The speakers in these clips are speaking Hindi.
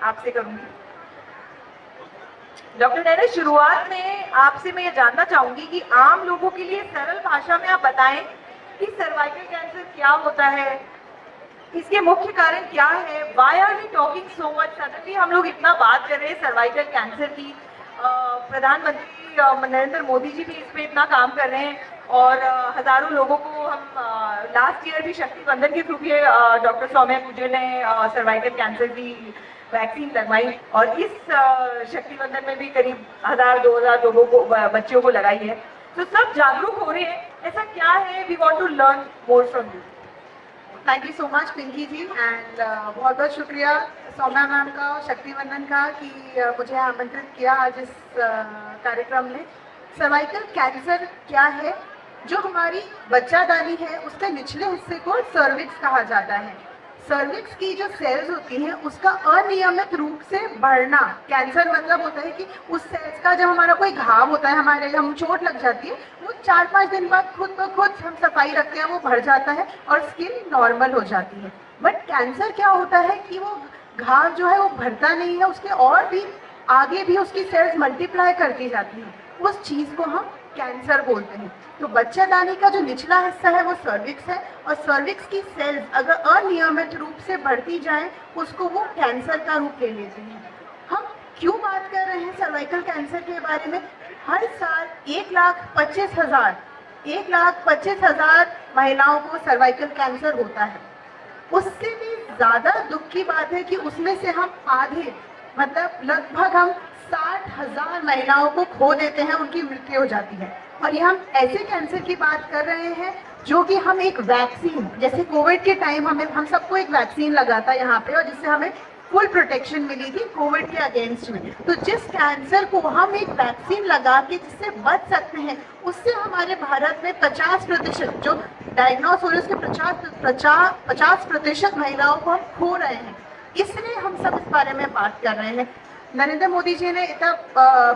आपसे करूंगी। डॉक्टर नैना, शुरुआत में आपसे मैं ये जानना चाहूंगी कि आम लोगों के लिए सरल भाषा में आप बताएं कि सर्वाइकल कैंसर क्या होता है, इसके मुख्य कारण क्या है, why are we talking so much, suddenly हम लोग इतना बात कर रहे हैं सर्वाइकल कैंसर की। प्रधानमंत्री नरेंद्र मोदी जी भी इस पे इतना काम कर रहे हैं और हजारों लोगों को हम लास्ट ईयर भी शक्ति बंधन के थ्रू भी डॉक्टर सौम्या पूजे ने सर्वाइकल कैंसर की वैक्सीन लगवाई और इस शक्ति बंधन में भी करीब 1000-2000 लोगों को, बच्चियों को लगाई है। तो सब जागरूक हो रहे हैं, ऐसा क्या है? We want to learn more from you. Thank you so much Pinky ji and बहुत बहुत शुक्रिया सौम्या मैम का और शक्ति वंदन का कि मुझे आमंत्रित किया आज इस कार्यक्रम में। सर्वाइकल कैंसर क्या है? जो हमारी बच्चादानी है उसके निचले हिस्से को सर्विक्स कहा जाता है। सर्विक्स की जो सेल्स होती हैं उसका अनियमित रूप से बढ़ना, कैंसर मतलब होता है कि उस सेल्स का जब हमारा कोई घाव होता है, हमारे हम चोट लग जाती है, वो 4-5 दिन बाद खुद ब खुद हम सफाई रखते हैं, वो भर जाता है और स्किन नॉर्मल हो जाती है। बट कैंसर क्या होता है कि वो घाव जो है वो भरता नहीं है, उसके और भी आगे भी उसकी सेल्स मल्टीप्लाई करती जाती हैं, उस चीज़ को हम कैंसर बोलते हैं। तो बच्चादानी का जो निचला हिस्सा है वो सर्विक्स है और सर्विक्स की सेल्स अगर अनियमित रूप से बढ़ती जाए उसको वो कैंसर का रूप ले लेते हैं। हम क्यों बात कर रहे हैं सर्वाइकल कैंसर के बारे में? हर साल 1,25,000 महिलाओं को सर्वाइकल कैंसर होता है। उससे भी ज़्यादा दुख की बात है कि उसमें से हम आधे, मतलब लगभग हम 60,000 महिलाओं को खो देते हैं, उनकी मृत्यु हो जाती है। और ये हम ऐसे कैंसर की बात कर रहे हैं जो कि हम एक वैक्सीन, जैसे कोविड के टाइम हम सबको एक वैक्सीन लगा था यहाँ पे और जिससे हमें फुल प्रोटेक्शन मिली थी कोविड के अगेंस्ट में। तो जिस कैंसर को हम एक वैक्सीन लगा के जिससे बच सकते हैं, उससे हमारे भारत में 50% जो डायग्नोस हो रहे उसके 50% महिलाओं को हम खो रहे हैं। इसलिए हम सब इस बारे में बात कर रहे हैं। नरेंद्र मोदी जी ने इतना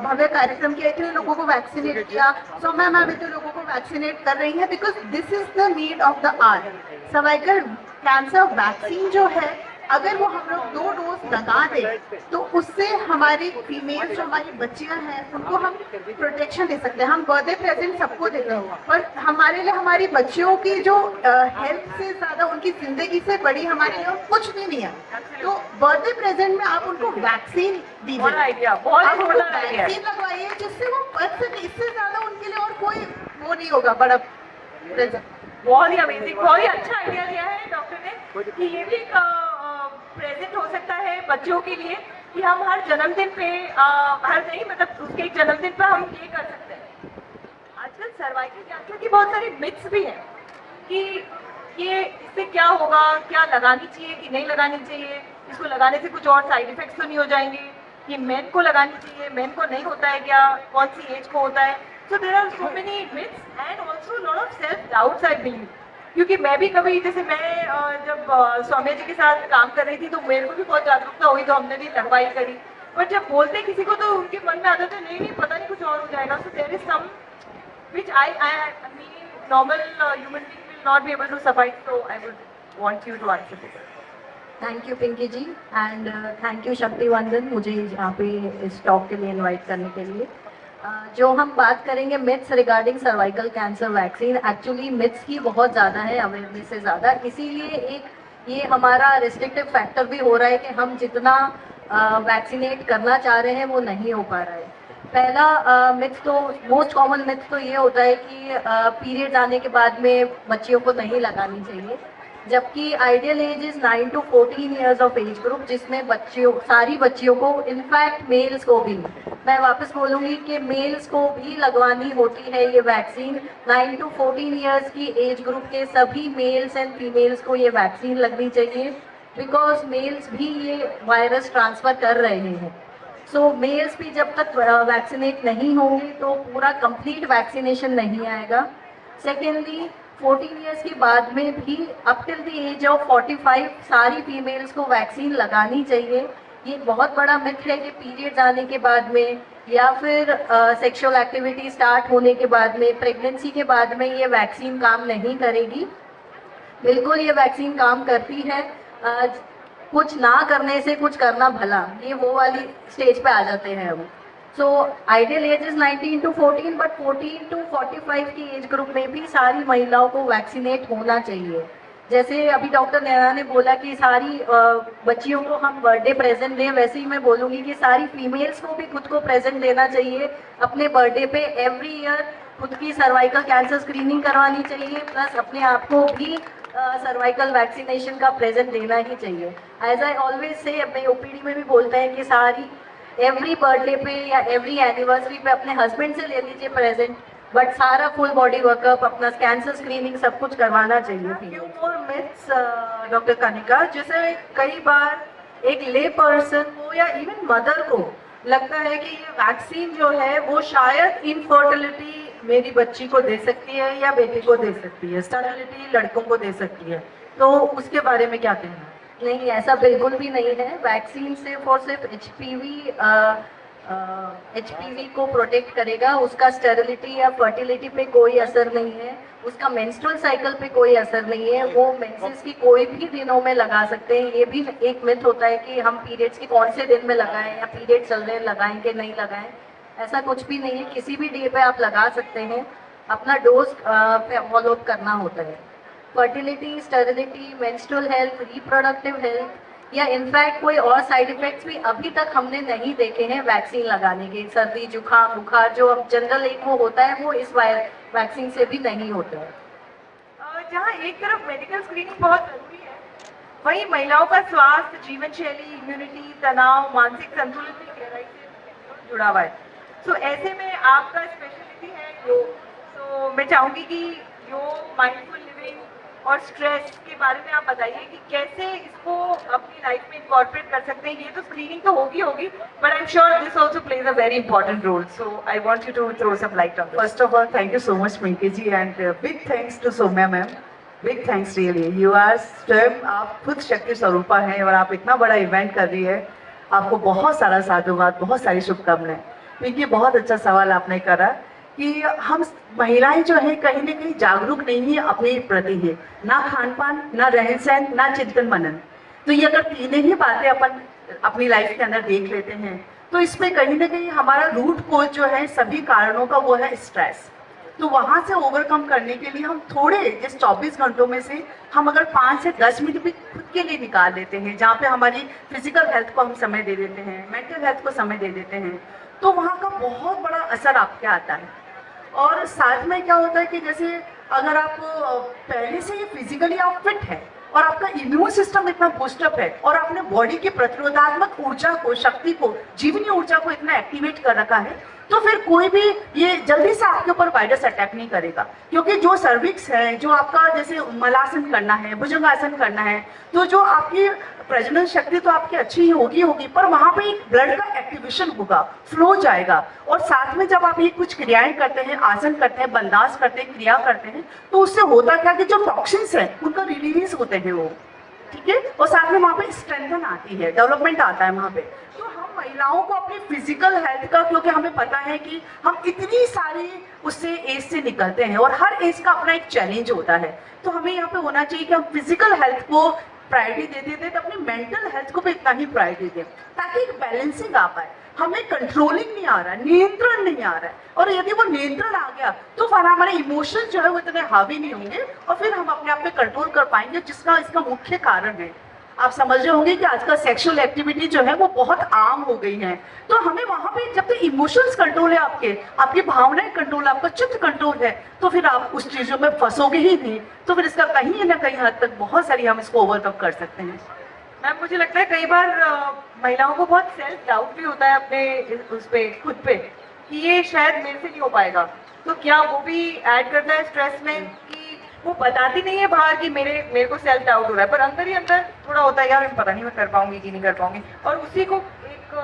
भव्य कार्यक्रम किया, इतने लोगों को वैक्सीनेट किया, सौम्या मैम इतने लोगों को वैक्सीनेट कर रही है, because this is the need of the hour. Cervical cancer vaccine जो है, अगर वो हम लोग 2 डोज लगा दें तो उससे हमारी फीमेल जो हमारी बच्चियां हैं उनको हम प्रोटेक्शन दे सकते हैं। हम बर्थडे प्रेजेंट सबको देते हैं और हमारे लिए हमारी बच्चियों की जो हेल्थ से ज़्यादा उनकी ज़िंदगी से बड़ी हमारे लिए कुछ भी नहीं है। तो बर्थडे प्रेजेंट में आप उनको वैक्सीन दीजिए, वैक्सीन लगवाइए जिससे वो बच सके। इससे ज़्यादा उनके लिए और कोई वो नहीं होगा बड़ा प्रेजेंट। बहुत ही अमेजिंग, बहुत ही अच्छा आइडिया दिया है डॉक्टर ने कि ये भी प्रेजेंट हो सकता है बच्चों के लिए कि हम हर जन्मदिन पे हर नहीं मतलब उसके एक जन्मदिन पे हम ये कर सकते हैं। आजकल सर्वाइकल कैंसर की बहुत सारी मिथ्स भी हैं कि ये इससे क्या होगा, क्या लगानी चाहिए कि नहीं लगानी चाहिए, इसको लगाने से कुछ और साइड इफेक्ट्स तो नहीं हो जाएंगे, ये मेन को लगानी चाहिए, मेन को नहीं होता है क्या, कौन सी एज को होता है। So there are so many myths and also lot of self doubts I believe. क्योंकि मैं भी कभी, जैसे मैं जब सौम्या जी के साथ काम कर रही थी तो मेरे को भी बहुत जागरूकता हुई, तो हमने भी लगवाई करी। पर जब बोलते किसी को तो उनके मन में आता था नहीं पता नहीं कुछ और हो जाएगा। So there is some which I mean normal human being will not be able to suffice. So I would want you to answer this. Thank you Pinky ji and thank you Shakti Vandan मुझे यहाँ पे इस टॉक के लिए इनवाइट करने के लिए। जो हम बात करेंगे myths regarding cervical cancer vaccine, actually myths की बहुत ज़्यादा है अवेयरनेस से ज़्यादा, इसीलिए एक ये हमारा रिस्ट्रिक्टिव फैक्टर भी हो रहा है कि हम जितना वैक्सीनेट करना चाह रहे हैं वो नहीं हो पा रहा है। पहला मिथ तो मोस्ट कॉमन मिथ तो ये होता है कि पीरियड आने के बाद में बच्चियों को नहीं लगानी चाहिए, जबकि ideal age is 9 to 14 years of age group, जिसमें बच्चियों सारी बच्चियों को, इनफैक्ट मेल्स को भी, मैं वापस बोलूँगी कि मेल्स को भी लगवानी होती है ये वैक्सीन। 9 to 14 ईयर्स की एज ग्रुप के सभी मेल्स एंड फीमेल्स को ये वैक्सीन लगनी चाहिए, बिकॉज मेल्स भी ये वायरस ट्रांसफ़र कर रहे हैं। सो मेल्स भी जब तक वैक्सीनेट नहीं होंगे तो पूरा कंप्लीट वैक्सीनेशन नहीं आएगा। सेकेंडली 14 ईयर्स के बाद में भी up till the age of 45 सारी फीमेल्स को वैक्सीन लगानी चाहिए। ये बहुत बड़ा मिथ है कि पीरियड्स आने के बाद में या फिर सेक्सुअल एक्टिविटी स्टार्ट होने के बाद में, प्रेगनेंसी के बाद में ये वैक्सीन काम नहीं करेगी। बिल्कुल ये वैक्सीन काम करती है। कुछ ना करने से कुछ करना भला, ये वो वाली स्टेज पे आ जाते हैं हम। So ideal age is 19 to 14, but 14 to 45 की एज ग्रुप में भी सारी महिलाओं को वैक्सीनेट होना चाहिए। जैसे अभी डॉक्टर नेहा ने बोला कि सारी बच्चियों को हम बर्थडे प्रेजेंट दें, वैसे ही मैं बोलूँगी कि सारी फीमेल्स को भी खुद को प्रेजेंट देना चाहिए अपने बर्थडे पे। एवरी ईयर खुद की सर्वाइकल कैंसर स्क्रीनिंग करवानी चाहिए, प्लस अपने आप को भी सर्वाइकल वैक्सीनेशन का प्रेजेंट देना ही चाहिए। एज आई ऑलवेज से, अपने ओपीडी में भी बोलते हैं कि सारी एवरी बर्थडे पे या एवरी एनिवर्सरी पे अपने हस्बैंड से ले लीजिए प्रेजेंट, बट सारा फुल बॉडी वर्कअप, अपना कैंसर स्क्रीनिंग सब कुछ करवाना चाहिए। few more myths, doctor Kanika, जैसे कई बार एक ले पर्सन को या इवन मदर को लगता है कि ये वैक्सीन जो है वो शायद इनफर्टिलिटी मेरी बच्ची को दे सकती है या बेटी को दे सकती है, स्टर्लिटी लड़कों को दे सकती है, तो उसके बारे में क्या कहना? नहीं, ऐसा बिल्कुल भी नहीं है। वैक्सीन सिर्फ और सिर्फ एचपीवी को प्रोटेक्ट करेगा, उसका स्टेरिलिटी या फर्टिलिटी पे कोई असर नहीं है, उसका मेंस्ट्रुअल साइकिल पे कोई असर नहीं है। वो मेंसेस की कोई भी दिनों में लगा सकते हैं। ये भी एक मिथ होता है कि हम पीरियड्स के कौन से दिन में लगाएं या पीरियड चल रहे हैं लगाएं कि नहीं लगाएं, ऐसा कुछ भी नहीं है। किसी भी डे पे आप लगा सकते हैं, अपना डोज पे फॉलो अप करना होता है। Fertility, sterility, menstrual health, reproductive health या इनफैक्ट कोई और साइड इफेक्ट्स भी अभी तक हमने नहीं देखे हैं वैक्सीन लगाने के। सर्दी, जुकाम, बुखार जो अब जनरल एक वो होता है, वो इस वैक्सीन से भी नहीं होता है। जहाँ एक तरफ मेडिकल स्क्रीनिंग बहुत जरूरी है, वहीं महिलाओं का स्वास्थ्य, जीवन शैली, इम्यूनिटी, तनाव, मानसिक संतुलन भी गहराई से जुड़ा हुआ है। तो ऐसे में आपका स्पेशलिटी है योग। तो मैं चाहूँगी कि योग, माइंडफुल लिविंग और स्ट्रेस के बारे में आप बताइए कि कैसे इसको अपनी लाइफ में इनकॉर्पोरेट कर सकते हैं। ये तो स्क्रीनिंग तो होगी, but I am sure this also plays a very important role. So I want you to throw some light on this. First of all, thank you so much, Pinky ji, and big thanks to Soumya ma'am. Big thanks really. You are स्वयं आप खुद शक्ति स्वरूपा हैं और आप इतना बड़ा इवेंट कर रही है। आपको बहुत सारा साधुवाद, बहुत सारी शुभकामनाएं। पिंकी, बहुत अच्छा सवाल आपने करा कि हम महिलाएं जो है कहीं ना कहीं जागरूक नहीं है अपने प्रति है, ना खान पान, ना रहन सहन, ना चिंतन मनन। तो ये अगर तीनों ही बातें अपन अपनी लाइफ के अंदर देख लेते हैं, तो इसमें कहीं ना कहीं हमारा रूट कोज जो है सभी कारणों का वो है स्ट्रेस। तो वहाँ से ओवरकम करने के लिए हम थोड़े जिस 24 घंटों में से हम अगर 5 से 10 मिनट भी खुद के लिए निकाल लेते हैं, जहाँ पे हमारी फिजिकल हेल्थ को हम समय दे देते हैं, मेंटल हेल्थ को समय दे देते हैं, तो वहाँ का बहुत बड़ा असर आपके आता है। और साथ में क्या होता है कि जैसे अगर आप पहले से ही फिजिकली आप फिट है और आपका इम्यून सिस्टम इतना बूस्टअप है और आपने बॉडी की प्रतिरोधात्मक ऊर्जा को, शक्ति को, जीवनी ऊर्जा को इतना एक्टिवेट कर रखा है, तो फिर कोई भी ये जल्दी से आपके ऊपर वायरस अटैक नहीं करेगा। क्योंकि जो सर्विक्स है, जो आपका जैसे मलासन करना है, भुजंगासन करना है, तो जो आपकी प्रजनन शक्ति तो आपकी अच्छी ही होगी, पर वहाँ पे एक ब्लड का एक्टिवेशन होगा, फ्लो जाएगा। और साथ में जब आप ये कुछ क्रियाएं करते हैं, आसन करते हैं, बंदास करते हैं, क्रिया करते हैं, तो उससे होता क्या कि जो टॉक्सिन्स हैं उनका रिलीज होते हैं वो, ठीक है। और साथ में वहाँ पे स्ट्रेंथन आती है, डेवलपमेंट आता है वहाँ पे। तो हम महिलाओं को अपनी फिजिकल हेल्थ का, क्योंकि हमें पता है कि हम इतनी सारी उससे एज से निकलते हैं और हर एज का अपना एक चैलेंज होता है, तो हमें यहाँ पे होना चाहिए कि हम फिजिकल हेल्थ को प्रायोरिटी दे देते तो अपनी मेंटल हेल्थ को भी इतना ही प्रायोरिटी दें, ताकि एक बैलेंसिंग आ पाए। हमें कंट्रोलिंग नहीं आ रहा है, नियंत्रण नहीं आ रहा है, और यदि वो नियंत्रण आ गया तो फिर हमारे इमोशन जो है वो इतने हावी नहीं होंगे और फिर हम अपने आप पे कंट्रोल कर पाएंगे, जिसका इसका मुख्य कारण है, आप समझ रहे होंगे कि आजकल सेक्सुअल एक्टिविटी जो है वो बहुत आम हो गई है। तो हमें वहाँ पे जब तक इमोशंस कंट्रोल है, आपकी भावनाएं कंट्रोल, आपका चित्त कंट्रोल है, तो फिर आप उस चीज़ों में फंसोगे ही नहीं। तो फिर इसका कहीं ना कहीं हद तक बहुत सारी हम इसको ओवरकम कर सकते हैं। मैम, मुझे लगता है कई बार महिलाओं को बहुत सेल्फ डाउट भी होता है अपने उस पे, खुद पे, कि ये शायद मेरे से नहीं हो पाएगा। तो क्या वो भी ऐड करता है स्ट्रेस में कि वो बताती नहीं है बाहर कि मेरे को सेल्फ डाउट हो रहा है, पर अंदर ही अंदर थोड़ा होता है यार पता नहीं मैं कर पाऊंगी कि नहीं कर पाऊंगी, और उसी को एक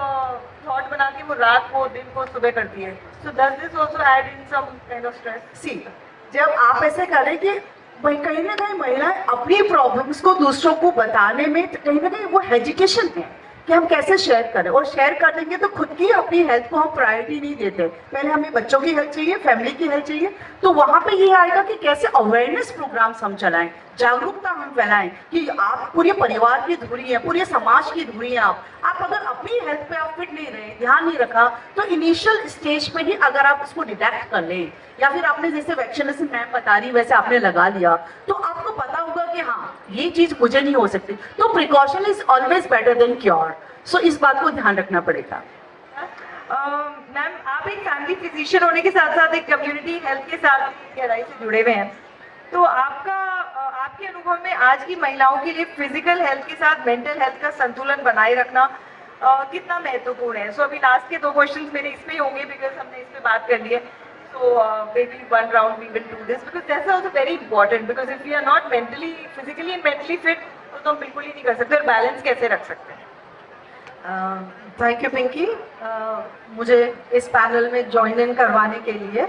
थॉट बना के वो रात को, दिन को, सुबह करती है। So does this also add in some kind of stress? See, जब आप ऐसे करें कि भाई कहीं ना कहीं महिलाएं अपनी प्रॉब्लम्स को दूसरों को बताने में कहीं ना कहीं वो हेजिटेशन है, कि हम कैसे शेयर करें, और शेयर कर देंगे तो खुद की अपनी हेल्थ को हम प्रायोरिटी नहीं देते। पहले हमें बच्चों की हेल्थ चाहिए, फैमिली की हेल्थ चाहिए, तो वहाँ पे ये आएगा कि कैसे अवेयरनेस प्रोग्राम्स हम चलाएं, जागरूकता हम फैलाएं कि आप पूरे परिवार की धुरी है, पूरे समाज की धुरी है। आप अगर अपनी हेल्थ पे आप फिट नहीं रहे, ध्यान नहीं रखा, तो इनिशियल स्टेज पे ही अगर आप उसको डिटेक्ट कर लें, या फिर आपने जैसे वैक्सीनेशन मैम बता रही वैसे आपने लगा लिया, तो आपको पता होगा कि हाँ ये चीज मुझे नहीं हो सकती। तो precaution is always better than cure. So इस बात को ध्यान रखना पड़ेगा। मैम, आप एक फैमिली फिजिशियन होने के साथ साथ एक कम्युनिटी हेल्थ के साथ गहराई से जुड़े हुए हैं, तो आपके अनुभव में आज की महिलाओं के लिए फिजिकल हेल्थ के साथ मेंटल हेल्थ का संतुलन बनाए रखना कितना महत्वपूर्ण है? सो अभी लास्ट के 2 क्वेश्चंस मेरे इसमें ही होंगे, बिकॉज हमने इस पे बात कर ली है। So maybe one round we will do this because that's also very important, because if we are not physically and mentally fit, तो हम बिल्कुल ही नहीं कर सकते, और बैलेंस कैसे रख सकते हैं? थैंक यू पिंकी, मुझे इस पैनल में ज्वाइन इन करवाने के लिए।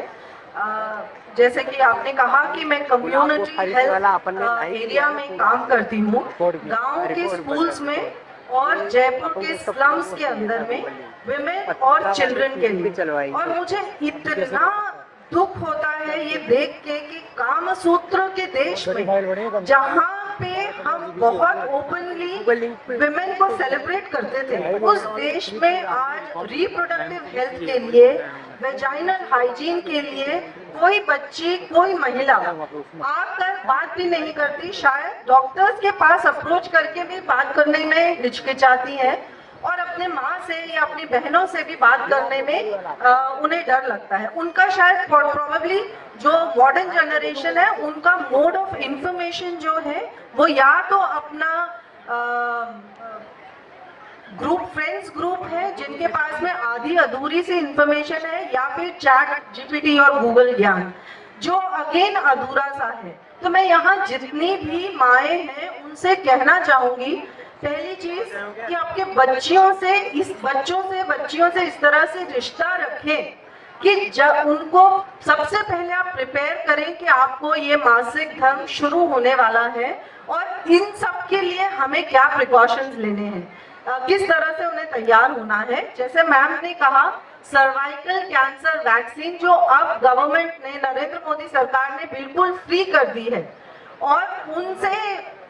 जैसे कि आपने कहा कि मैं कम्युनिटी हेल्थ एरिया में काम करती हूँ, गांव के स्कूल्स में और जयपुर के स्लम्स के अंदर में विमेन और चिल्ड्रन के लिए। और मुझे इतना दुख होता है ये देख के कि कामसूत्र के देश में, जहाँ पे हम बहुत ओपनली विमेन को सेलिब्रेट करते थे, उस देश में आज रिप्रोडक्टिव हेल्थ के लिए, वेजाइनल हाइजीन के लिए कोई बच्ची, कोई महिला आकर बात भी नहीं करती। शायद डॉक्टर्स के पास अप्रोच करके भी बात करने में हिचकिचाती है, और अपने माँ से या अपनी बहनों से भी बात करने में उन्हें डर लगता है। उनका शायद प्रोबेबली जो मॉडर्न जनरेशन है, उनका मोड ऑफ इंफॉर्मेशन जो है वो या तो अपना फ्रेंड्स ग्रुप है जिनके पास में आधी अधूरी सी इंफॉर्मेशन है, या फिर चैट जीपीटी और गूगल ज्ञान जो अगेन अधूरा सा है। तो मैं यहाँ जितनी भी माएँ हैं उनसे कहना चाहूंगी, पहली चीज कि आपके बच्चियों से इस तरह से रिश्ता रखें कि जब उनको सबसे पहले आप प्रिपेयर करें कि आपको ये मासिक धर्म शुरू होने वाला है, और इन सब के लिए हमें क्या प्रिकॉशंस लेने हैं, किस तरह से उन्हें तैयार होना है। जैसे मैम ने कहा, सर्वाइकल कैंसर वैक्सीन जो अब गवर्नमेंट ने, नरेंद्र मोदी सरकार ने बिल्कुल फ्री कर दी है, और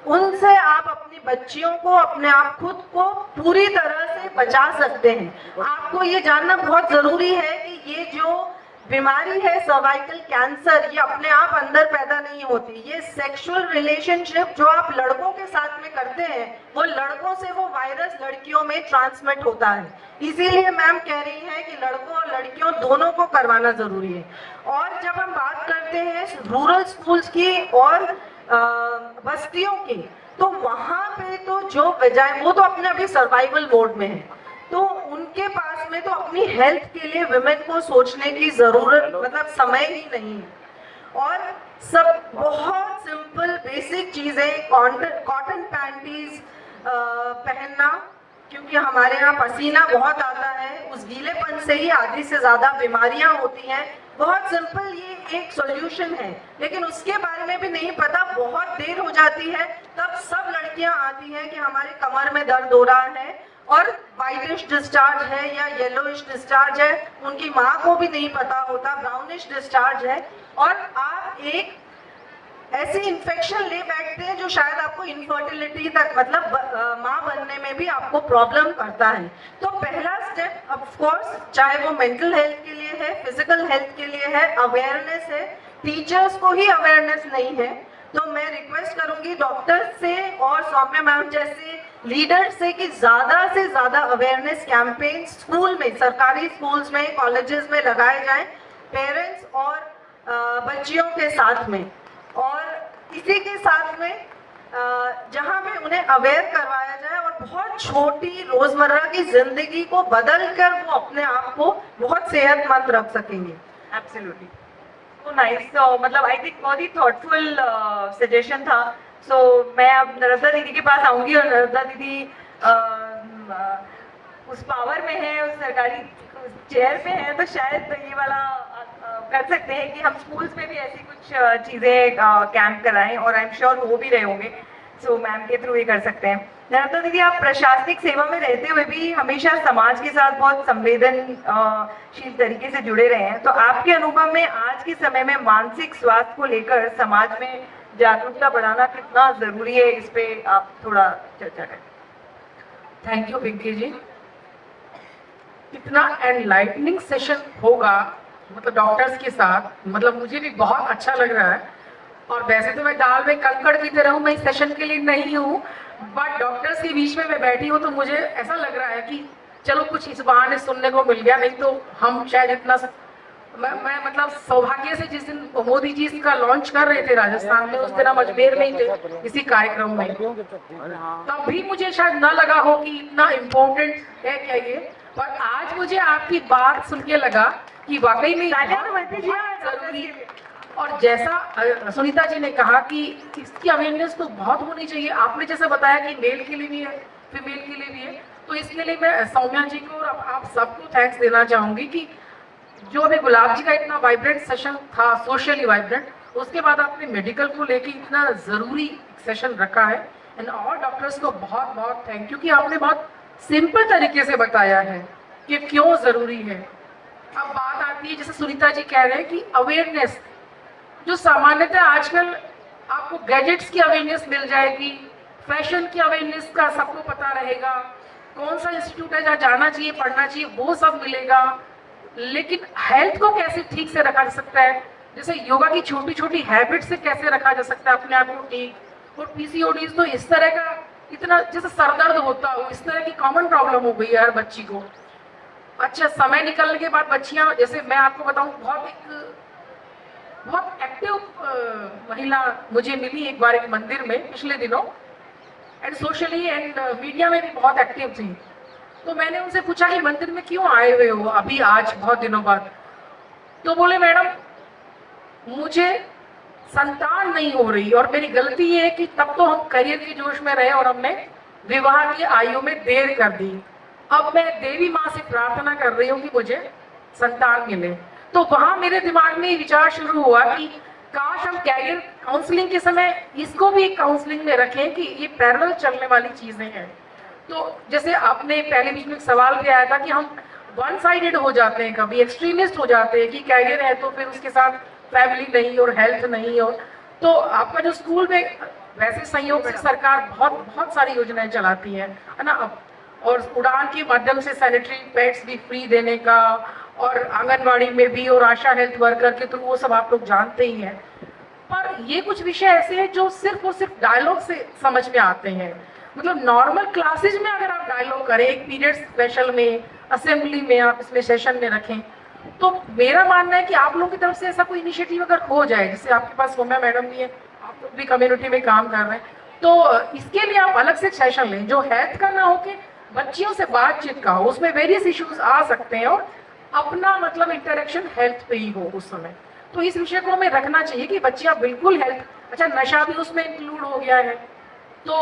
उनसे आप अपनी बच्चियों को, अपने आप खुद को पूरी तरह से बचा सकते हैं। आपको ये जानना बहुत जरूरी है कि ये जो बीमारी है सर्वाइकल कैंसर, ये अपने आप अंदर पैदा नहीं होती। ये सेक्सुअल रिलेशनशिप जो आप लड़कों के साथ में करते हैं, वो लड़कों से वो वायरस लड़कियों में ट्रांसमिट होता है। इसीलिए मैम कह रही है कि लड़कों और लड़कियों दोनों को करवाना जरूरी है। और जब हम बात करते हैं रूरल स्कूल्स की और बस्तियों की, तो वहाँ पे तो जो वो तो अपने अभी सर्वाइवल मोड में है, तो उनके पास में तो अपनी हेल्थ के लिए विमेन को सोचने की जरूरत, मतलब समय ही नहीं है। और सब बहुत सिंपल बेसिक चीजें, कॉटन पैंटीज पहनना, क्योंकि हमारे यहाँ पसीना बहुत आता है, उस गीलेपन से ही आधी से ज्यादा बीमारियां होती हैं। बहुत सिंपल ये एक सॉल्यूशन है, लेकिन उसके बारे में भी नहीं पता। बहुत देर हो जाती है तब सब लड़कियां आती हैं कि हमारे कमर में दर्द हो रहा है और व्हाइटिश डिस्चार्ज है या येलोइश डिस्चार्ज है, उनकी माँ को भी नहीं पता होता, ब्राउनिश डिस्चार्ज है, और आप एक ऐसी इन्फेक्शन ले बैठते हैं जो शायद आपको इनफर्टिलिटी तक, मतलब माँ बनने में भी आपको प्रॉब्लम करता है। तो पहला स्टेप ऑफ कोर्स, चाहे वो मेंटल हेल्थ के लिए है, फिजिकल हेल्थ के लिए है, अवेयरनेस है। टीचर्स को ही अवेयरनेस नहीं है, तो मैं रिक्वेस्ट करूंगी डॉक्टर्स से और सौम्या मैम जैसे लीडर से कि ज़्यादा से ज़्यादा अवेयरनेस कैंपेन स्कूल में, सरकारी स्कूल्स में, कॉलेजेस में लगाए जाएं, पेरेंट्स और बच्चियों के साथ में। और इसी के साथ में जहाँ पे उन्हें अवेयर करवाया जाए और बहुत छोटी रोजमर्रा की जिंदगी को बदल कर वो अपने आप को बहुत सेहतमंद रख सकेंगे। एब्सोल्युटली, तो नाइस। मतलब आई थिंक बहुत ही थॉटफुल सजेशन था। सो मैं अब नर्मदा दीदी के पास आऊंगी, और नर्मदा दीदी उस पावर में है, उस सरकारी चेयर पे है, तो शायद ये वाला कर सकते हैं कि हम स्कूल्स में भी ऐसी कुछ चीज़ें कैंप कराएं, और आई एम श्योर हो भी रहे होंगे। सो मैम के थ्रू ये कर सकते हैं। नर्मदा दीदी, आप प्रशासनिक सेवा में रहते हुए भी हमेशा समाज के साथ बहुत संवेदनशील तरीके से जुड़े रहे हैं, तो आपके अनुभव में आज के समय में मानसिक स्वास्थ्य को लेकर समाज में जागरूकता बढ़ाना कितना जरूरी है, इस पे आप थोड़ा चर्चा करें। थैंक यू पिंकी जी। इतना एनलाइटनिंग सेशन होगा मतलब डॉक्टर्स के साथ, मतलब मुझे भी बहुत अच्छा लग रहा है। और वैसे तो मैं दाल में कंकड़ की तरह हूँ, मैं इस सेशन के लिए नहीं हूँ, बट डॉक्टर्स के बीच में मैं बैठी हूँ तो मुझे ऐसा लग रहा है कि चलो कुछ इस बहाने सुनने को मिल गया, नहीं तो हम शायद इतना मैं मतलब सौभाग्य से जिस दिन मोदी जी इसका लॉन्च कर रहे थे राजस्थान में, उस दिन हम अजमेर में ही थे इसी कार्यक्रम में, तब भी मुझे शायद न लगा हो कि इतना इम्पोर्टेंट है क्या ये, पर आज मुझे आपकी बात सुन के लगा कि वाकई में जरूरी। और जैसा सुनीता जी ने कहा कि इसकी अवेयरनेस तो बहुत होनी चाहिए, आपने जैसे बताया कि मेल के लिए भी है, फीमेल के लिए भी है, तो इसके लिए मैं सौम्या जी को और आप सबको थैंक्स देना चाहूंगी कि जो अभी गुलाब जी का इतना वाइब्रेंट सेशन था, सोशली वाइब्रेंट, उसके बाद आपने मेडिकल को लेके इतना जरूरी सेशन रखा है। एंड और डॉक्टर्स को बहुत बहुत थैंक यू कि आपने बहुत सिंपल तरीके से बताया है कि क्यों जरूरी है। अब बात आती है जैसे सुनीता जी कह रहे हैं कि अवेयरनेस, जो सामान्यतः आजकल आपको गैजेट्स की अवेयरनेस मिल जाएगी, फैशन की अवेयरनेस का सबको पता रहेगा, कौन सा इंस्टीट्यूट है जहाँ जाना चाहिए, पढ़ना चाहिए, वो सब मिलेगा, लेकिन हेल्थ को कैसे ठीक से रखा जा सकता है, जैसे योगा की छोटी छोटी हैबिट से कैसे रखा जा सकता है अपने आप को ठीक, और पीसीओडी तो इस तरह का इतना जैसे सरदर्द होता हो, इस तरह की कॉमन प्रॉब्लम हो गई है हर बच्ची को। अच्छा, समय निकलने के बाद बच्चियां, जैसे मैं आपको बताऊं, बहुत एक्टिव महिला मुझे मिली एक बार एक मंदिर में पिछले दिनों, एंड सोशली एंड मीडिया में भी बहुत एक्टिव थी। तो मैंने उनसे पूछा कि मंदिर में क्यों आए हुए हो अभी आज बहुत दिनों बाद, तो बोले मैडम मुझे संतान नहीं हो रही और मेरी गलती ये है कि तब तो हम करियर के जोश में रहे और हमने विवाह की आयु में देर कर दी, अब मैं देवी माँ से प्रार्थना कर रही हूँ कि मुझे संतान मिले। तो वहां मेरे दिमाग में विचार शुरू हुआ कि काश हम कैरियर काउंसलिंग के समय इसको भी काउंसलिंग में रखें कि ये पैरेलल चलने वाली चीजें हैं। तो जैसे आपने पहले बीच में एक सवाल भी आया था कि हम वन साइडेड हो जाते हैं, कभी एक्सट्रीमिस्ट हो जाते हैं कि कैरियर है तो फिर उसके साथ फैमिली नहीं और हेल्थ नहीं, और तो आपका जो स्कूल में वैसे संयोग से सरकार बहुत सारी योजनाएं चलाती है ना, और उड़ान के माध्यम से सैनिटरी पैड्स भी फ्री देने का, और आंगनवाड़ी में भी, और आशा हेल्थ वर्कर के थ्रू, वो सब आप लोग जानते ही हैं। पर ये कुछ विषय ऐसे हैं जो सिर्फ और सिर्फ डायलॉग से समझ में आते हैं, मतलब नॉर्मल क्लासेज में अगर आप डायलॉग करें, एक पीरियड स्पेशल में, असेंबली में आप इसमें सेशन में रखें, तो मेरा मानना है कि आप लोगों की तरफ से ऐसा कोई इनिशिएटिव अगर हो जाए, जैसे आपके पास सौम्या मैडम भी है, आप लोग भी कम्युनिटी में काम कर रहे हैं, तो इसके लिए आप अलग से सेशन लें जो हेल्थ का ना हो कि बच्चियों से बातचीत का हो, उसमें वेरियस इश्यूज आ सकते हैं और अपना मतलब इंटरेक्शन हेल्थ पे ही हो उस समय। तो इस विषय को हमें रखना चाहिए कि बच्चियां बिल्कुल हेल्थ, अच्छा नशा भी उसमें इंक्लूड हो गया है, तो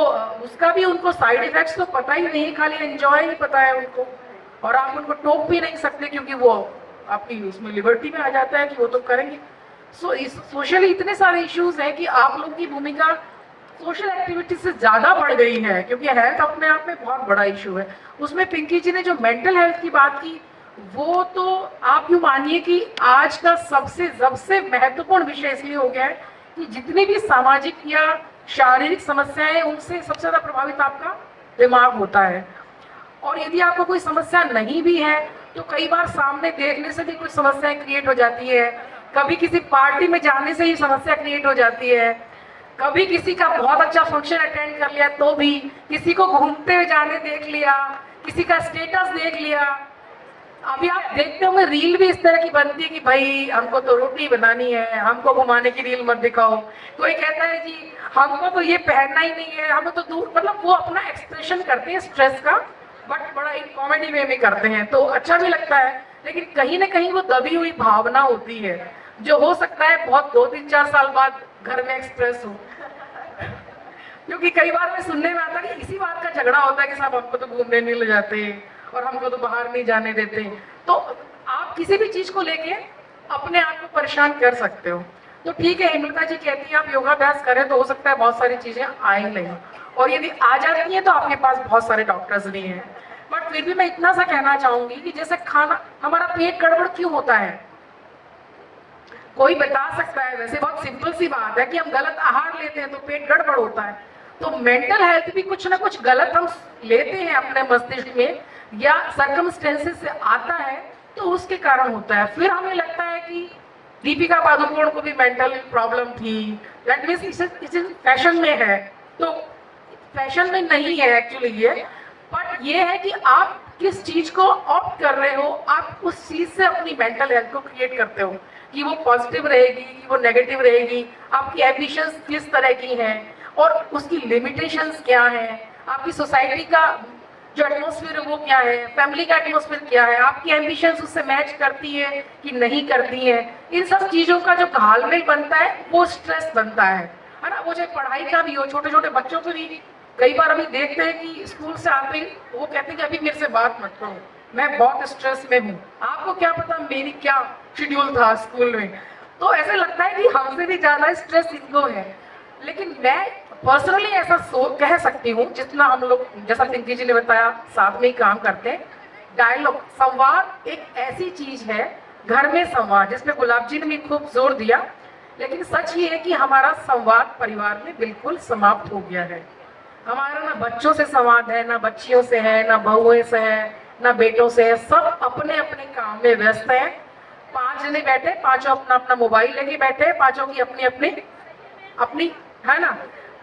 उसका भी उनको साइड इफेक्ट्स तो पता ही नहीं, खाली एंजॉय ही पता है उनको, और आप उनको टोक भी नहीं सकते क्योंकि वो आपकी उसमें लिबर्टी में आ जाता है कि वो तो करेंगे। सो इस सोशली इतने सारे इश्यूज हैं कि आप लोग की भूमिका सोशल एक्टिविटी से ज्यादा बढ़ गई है, क्योंकि हेल्थ अपने आप में बहुत बड़ा इशू है। उसमें पिंकी जी ने जो मेंटल हेल्थ की बात की, वो तो आप यूँ मानिए कि आज का सबसे महत्वपूर्ण विषय इसलिए हो गया है कि जितनी भी सामाजिक या शारीरिक समस्याएं हैं, उनसे सबसे ज्यादा प्रभावित आपका दिमाग होता है। और यदि आपको कोई समस्या नहीं भी है तो कई बार सामने देखने से भी कुछ समस्याएं क्रिएट हो जाती है, कभी किसी पार्टी में जाने से ही समस्या क्रिएट हो जाती है, कभी किसी का बहुत अच्छा फंक्शन अटेंड कर लिया तो भी, किसी को घूमते हुए जाने देख लिया, किसी का स्टेटस देख लिया। अभी आप देखते होंगे रील भी इस तरह की बनती है कि भाई हमको तो रोटी बनानी है, हमको घुमाने की रील मत दिखाओ। कोई कहता है जी हमको तो ये पहनना ही नहीं है, हमें तो दूर, मतलब वो अपना एक्सप्रेशन करते हैं स्ट्रेस का, बट बड़ा एक कॉमेडी वे में करते हैं, तो अच्छा भी लगता है, लेकिन कहीं ना कहीं वो दबी हुई भावना होती है जो हो सकता है बहुत 2-3-4 साल बाद घर में एक्सप्रेस हो। क्योंकि कई बार में सुनने में आता है कि इसी बात का झगड़ा होता है कि साहब हमको तो घूमने नहीं ले जाते और हमको तो बाहर नहीं जाने देते। तो आप किसी भी चीज को लेके अपने आप को परेशान कर सकते हो। तो ठीक है, हेमलता जी कहती हैं आप योगाभ्यास करें तो हो सकता है बहुत सारी चीजें आए नहीं। और यदि आ जाती है तो आपके पास बहुत सारे डॉक्टर्स भी हैं। बट फिर भी मैं इतना सा कहना चाहूंगी कि जैसे खाना, हमारा पेट गड़बड़ क्यों होता है? कोई बता सकता है? वैसे बहुत सिंपल सी बात है कि हम गलत आहार लेते हैं तो पेट गड़बड़ होता है। तो मेंटल हेल्थ भी कुछ ना कुछ गलत हम लेते हैं अपने मस्तिष्क में या सर्कमस्टेंसेस से आता है तो उसके कारण होता है। फिर हमें लगता है कि दीपिका पादुकोण को भी मेंटल प्रॉब्लम थी, दैट मीन्स इसे फैशन में है। तो फैशन में नहीं है एक्चुअली ये, बट ये है कि आप किस चीज को ऑप्ट कर रहे हो, आप उस चीज से अपनी मेंटल हेल्थ को क्रिएट करते हो कि वो पॉजिटिव रहेगी कि वो नेगेटिव रहेगी, आपकी एम्बिशंस किस तरह की हैं और उसकी लिमिटेशंस क्या हैं, आपकी सोसाइटी का जो एटमॉस्फेयर है वो क्या है, फैमिली का एटमॉस्फेयर क्या है, आपकी एम्बिशंस उससे मैच करती है कि नहीं करती है। इन सब चीजों का जो घालमेल बनता है वो स्ट्रेस बनता है ना। वो चाहे पढ़ाई का भी हो, छोटे छोटे बच्चों को भी कई बार अभी देखते हैं कि स्कूल से आते ही वो कहते हैं कि अभी मेरे से बात मत करो, मैं बहुत स्ट्रेस में हूँ। आपको क्या पता मेरी क्या शेड्यूल था स्कूल में। तो ऐसे लगता है कि हमसे भी ज्यादा स्ट्रेस इनको है। लेकिन मैं पर्सनली ऐसा कह सकती हूँ, जितना हम लोग, जैसा पिंकी जी ने बताया, साथ में ही काम करते हैं। डायलॉग, संवाद एक ऐसी चीज है, घर में संवाद, जिसपे गुलाब जी ने भी खूब जोर दिया। लेकिन सच ये है कि हमारा संवाद परिवार में बिल्कुल समाप्त हो गया है। हमारा ना बच्चों से संवाद है, ना बच्चियों से है, ना बहुओं से है, ना बेटों से है। सब अपने अपने काम में व्यस्त हैं। 5 जने बैठे, पांचों अपना अपना मोबाइल लेके बैठे, पांचों की अपनी अपनी है ना।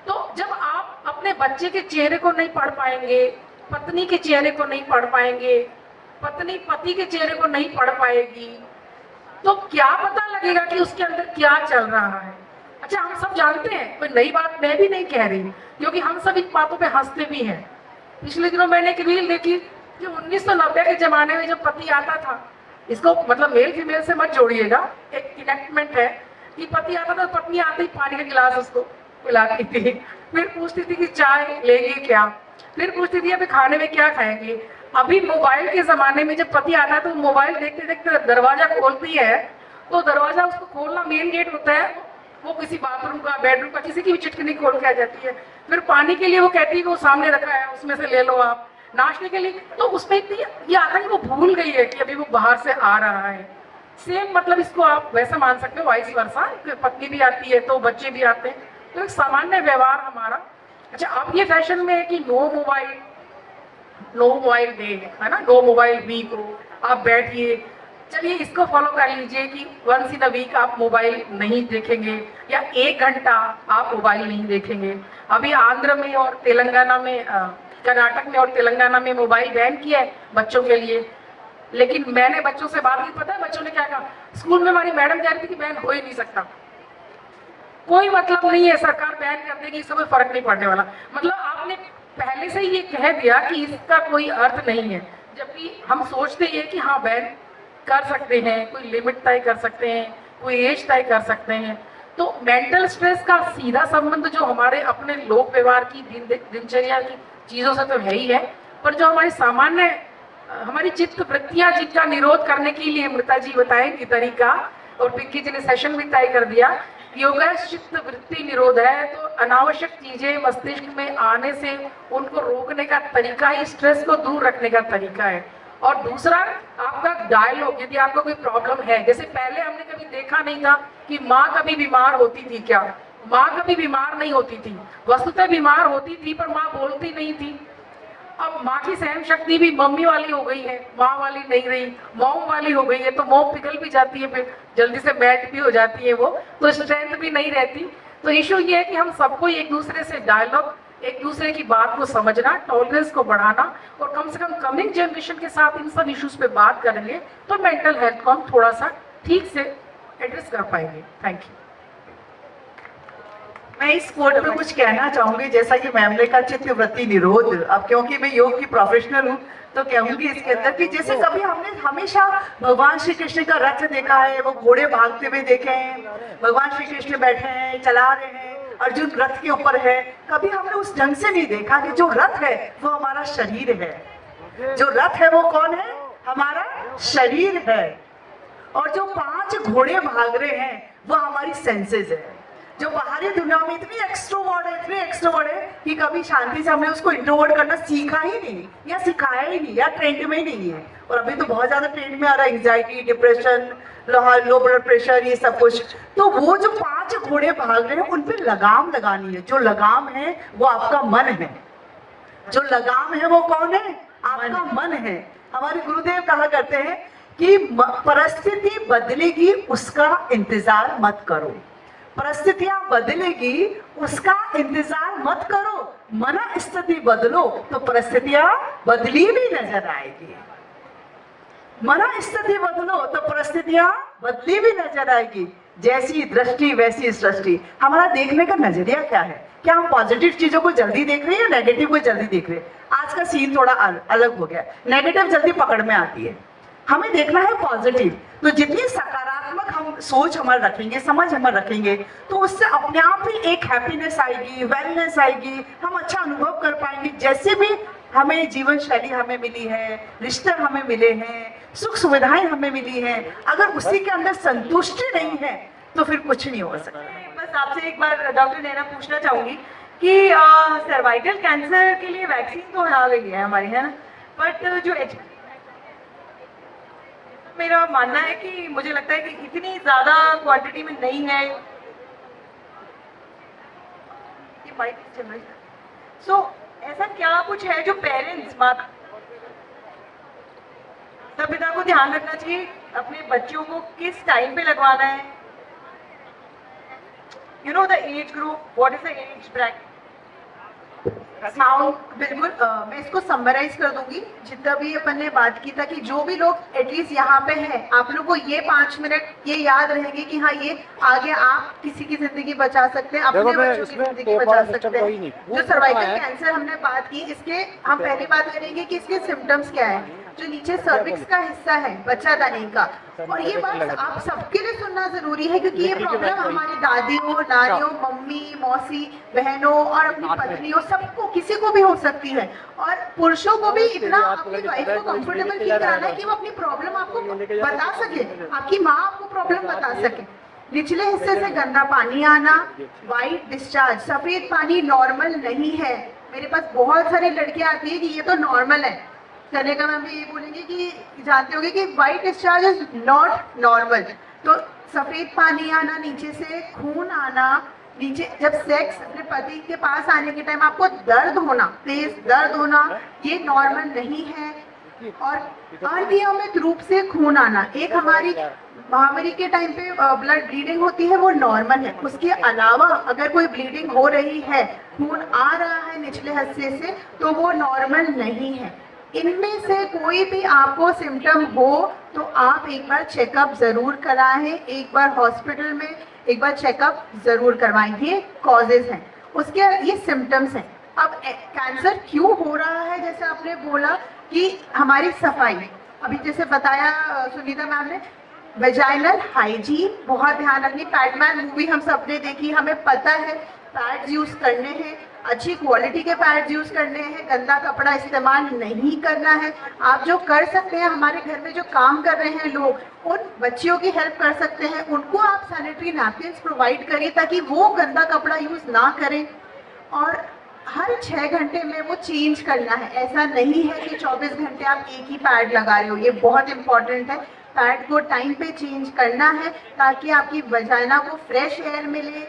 तो जब आप अपने बच्चे के चेहरे को नहीं पढ़ पाएंगे, पत्नी के चेहरे को नहीं पढ़ पाएंगे, पत्नी पति के चेहरे को नहीं पढ़ पाएगी, तो क्या पता लगेगा कि उसके अंदर क्या चल रहा है। अच्छा, हम सब जानते हैं, कोई नई बात मैं भी नहीं कह रही, क्योंकि हम सब इन बातों पे हंसते भी हैं। पिछले दिनों मैंने एक रील देखी कि 1990 के जमाने में जब पति आता था, इसको मतलब मेल फीमेल से मत जोड़िएगा, एक इनेक्टमेंट है कि पति आता था, पत्नी आते ही पानी का गिलास उसको पिलाती थी, फिर पूछती थी कि चाय लेंगे क्या, फिर पूछती थी अभी खाने में क्या खाएंगे। अभी मोबाइल के जमाने में जब पति आता है तो मोबाइल देखते देखते दरवाजा खोलती है, तो दरवाजा उसको खोलना मेन गेट होता है, वो किसी बाथरूम का, बेडरूम का, किसी की भी चिटकनी खोल के आ जाती है। फिर पानी के लिए वो कहती है कि वो सामने रखा है, उसमें से ले लो आप। नाश्ते के लिए तो उसमें इतनी ये आता है कि वो भूल गई है कि अभी वो बाहर से आ रहा है। सेम मतलब इसको आप वैसे मान सकते हो, वाइस वर्सा, पत्नी भी आती है तो बच्चे भी आते हैं, तो एक सामान्य व्यवहार हमारा। अच्छा, अब ये फैशन में है कि नो मोबाइल डे है ना, नो मोबाइल वीक हो, आप बैठिए। चलिए इसको फॉलो कर लीजिए कि वंस इन अ वीक आप मोबाइल नहीं देखेंगे या 1 घंटा आप मोबाइल नहीं देखेंगे। अभी आंध्र में और तेलंगाना में, कर्नाटक में और तेलंगाना में मोबाइल बैन किया है बच्चों के लिए। लेकिन मैंने बच्चों से बात की, पता है बच्चों ने क्या कहा? स्कूल में हमारी मैडम कह रही थी कि बैन हो ही नहीं सकता, कोई मतलब नहीं है, सरकार बैन कर देगी, इससे कोई फर्क नहीं पड़ने वाला। मतलब आपने पहले से ये कह दिया कि इसका कोई अर्थ नहीं है, जबकि हम सोचते ये कि हाँ बैन कर सकते हैं, कोई लिमिट तय कर सकते हैं, कोई एज तय कर सकते हैं। तो मेंटल स्ट्रेस का सीधा संबंध जो हमारे अपने लोक व्यवहार की दिनचर्या की चीजों से तो है ही है, पर जो हमारी सामान्य हमारी चित्त वृत्तियां, जिनका निरोध करने के लिए अमृता जी बताएंगी तरीका, और पिंकी जी ने सेशन भी तय कर दिया। योगा चित्त वृत्ति निरोध है, तो अनावश्यक चीजें मस्तिष्क में आने से उनको रोकने का तरीका ही स्ट्रेस को दूर रखने का तरीका है। और दूसरा आपका डायलॉग, यदि आपको कोई प्रॉब्लम है, जैसे पहले हमने कभी देखा नहीं था कि माँ कभी बीमार होती थी क्या? माँ कभी बीमार नहीं होती थी, वस्तुतः बीमार होती थी पर माँ बोलती नहीं थी। अब माँ की सहन शक्ति भी मम्मी वाली हो गई है, माँ वाली नहीं रही, मॉम वाली हो गई है, तो मॉम पिघल भी जाती है, फिर जल्दी से मैट भी हो जाती है वो, तो स्ट्रेंथ भी नहीं रहती। तो इशू ये है कि हम सबको एक दूसरे से डायलॉग, एक दूसरे की बात को समझना, टॉलरेंस को बढ़ाना, और कम से कम कमिंग जनरेशन के साथ इन सब इश्यूज पे बात करेंगे तो मेंटल हेल्थ को हम थोड़ा सा ठीक से एड्रेस कर पाएंगे। Thank you. मैं इस कोट में कुछ कहना चाहूंगी, जैसा कि मैम ने कहा चित्त वृत्ति निरोध। अब क्योंकि मैं योग की प्रोफेशनल हूँ तो कहूंगी इसके अंदर कि जैसे कभी हमने हमेशा भगवान श्री कृष्ण का रथ देखा है, वो घोड़े भागते हुए देखे हैं, भगवान श्री कृष्ण बैठे हैं, चला रहे हैं, अर्जुन रथ के ऊपर है। कभी हमने उस ढंग से नहीं देखा कि जो रथ है वो हमारा शरीर है। जो रथ है वो कौन है? हमारा शरीर है। और जो 5 घोड़े भाग रहे हैं वो हमारी सेंसेस है। जो बाहरी दुनिया में इतनी एक्सट्रोवर्टेड इतने एक्सट्रोवर्ट है कि कभी शांति से हमने उसको इंट्रोवर्ट करना सीखा ही नहीं या सिखाया ही नहीं या ट्रेंड में ही नहीं है। और अभी तो बहुत ज्यादा ट्रेंड में आ रहा है anxiety, depression, low blood pressure, ये सब कुछ। तो वो जो 5 घोड़े भाग रहे हैं उन पे लगाम लगानी है। जो लगाम है वो आपका मन है। जो लगाम है वो कौन है? आपका मन है। हमारे गुरुदेव कहा करते हैं कि परिस्थिति बदलेगी उसका इंतजार मत करो। परिस्थितियां बदलेगी उसका इंतजार मत करो। मन स्थिति बदलो तो परिस्थितियां बदली भी नजर आएगी। मन स्थिति बदलो तो परिस्थितियां बदली भी नजर आएगी। जैसी दृष्टि वैसी सृष्टि। हमारा देखने का नजरिया क्या है? क्या हम पॉजिटिव चीजों को जल्दी देख रहे हैं या नेगेटिव को जल्दी देख रहे हैं? आज का सीन थोड़ा अलग हो गया। नेगेटिव जल्दी पकड़ में आती है, हमें देखना है पॉजिटिव। तो जितनी सकारात्मक हम सोच हमारे रखेंगे, समझ हमारे रखेंगे, तो उससे अपने आप ही एक हैप्पीनेस आएगी, वेलनेस आएगी, हम अच्छा अनुभव कर पाएंगे। जैसे भी हमें जीवन शैली हमें मिली है, रिश्ते हमें मिले हैं, सुख सुविधाएं हमें मिली हैं, अगर उसी के अंदर संतुष्टि नहीं है तो फिर कुछ नहीं हो सकता। बस आपसे एक बार डॉक्टर नैना पूछना चाहूंगी कि सर्वाइकल कैंसर के लिए वैक्सीन तो आ गई है हमारी, है ना, बट जो मेरा मानना है कि मुझे लगता है कि इतनी ज्यादा क्वांटिटी में नहीं है। ये माइक चल रही है। सो ऐसा क्या कुछ है जो पेरेंट्स, माता पिता को ध्यान रखना चाहिए अपने बच्चों को किस टाइम पे लगवाना है? You know the age group, what is the age bracket? बिल्कुल, मैं इसको समराइज कर दूंगी जितना भी अपन ने बात की था कि जो भी लोग एटलीस्ट यहाँ पे हैं, आप लोग को ये 5 मिनट ये याद रहेंगे कि हाँ, ये आगे आप किसी की जिंदगी बचा सकते हैं, अपने बच्चों की जिंदगी बचा सकते हैं। जो सर्वाइकल कैंसर हमने बात की, इसके हम पहली बात करेंगे कि इसके सिम्टम्स क्या है। जो नीचे सर्विक्स का हिस्सा है बच्चादानी का, और ये बात आप सबके लिए सुनना जरूरी है क्योंकि ये प्रॉब्लम हमारी दादियों, नानियों, मम्मी, मौसी, बहनों और अपनी पत्नियों, सबको, किसी को भी हो सकती है। और पुरुषों को भी इतना अपनी वाइफ को कंफर्टेबल फील कराना है कि वो अपनी प्रॉब्लम आपको बता सके, आपकी माँ आपको प्रॉब्लम बता सके। निचले हिस्से से गंदा पानी आना, वाइट डिस्चार्ज, सफेद पानी नॉर्मल नहीं है। मेरे पास बहुत सारी लड़कियां आती है कि ये तो नॉर्मल है। कनेका मैम भी ये बोलेंगे कि जानते होंगे कि white discharge is not normal. तो सफेद पानी आना, नीचे से खून आना, नीचे जब सेक्स अपने पति के पास आने के टाइम आपको दर्द होना, तेज दर्द होना, ये नॉर्मल नहीं है। और अनियमित रूप से खून आना, एक हमारी महामारी के टाइम पे ब्लड ब्लीडिंग होती है, वो नॉर्मल है। उसके अलावा अगर कोई ब्लीडिंग हो रही है, खून आ रहा है निचले हिस्से से, तो वो नॉर्मल नहीं है। इनमें से कोई भी आपको सिम्टम हो तो आप एक बार चेकअप जरूर कराएं, एक बार हॉस्पिटल में एक बार चेकअप जरूर करवाएं। ये कॉजेज हैं, उसके ये सिम्टम्स हैं। अब कैंसर क्यों हो रहा है, जैसे आपने बोला कि हमारी सफाई, अभी जैसे बताया सुनीता मैम ने, वेजाइनल हाइजीन बहुत ध्यान रखनी। पैडमैन मूवी हम सबने देखी, हमें पता है पैड्स यूज करने हैं, अच्छी क्वालिटी के पैड्स यूज करने हैं, गंदा कपड़ा इस्तेमाल नहीं करना है। आप जो कर सकते हैं, हमारे घर में जो काम कर रहे हैं लोग, उन बच्चियों की हेल्प कर सकते हैं, उनको आप सैनिटरी नैपकिन्स प्रोवाइड करिए ताकि वो गंदा कपड़ा यूज ना करें। और हर 6 घंटे में वो चेंज करना है। ऐसा नहीं है कि 24 घंटे आप एक ही पैड लगा रहे हो, ये बहुत इंपॉर्टेंट है। पैड को टाइम पे चेंज करना है ताकि आपकी वजाइना को फ्रेश एयर मिले,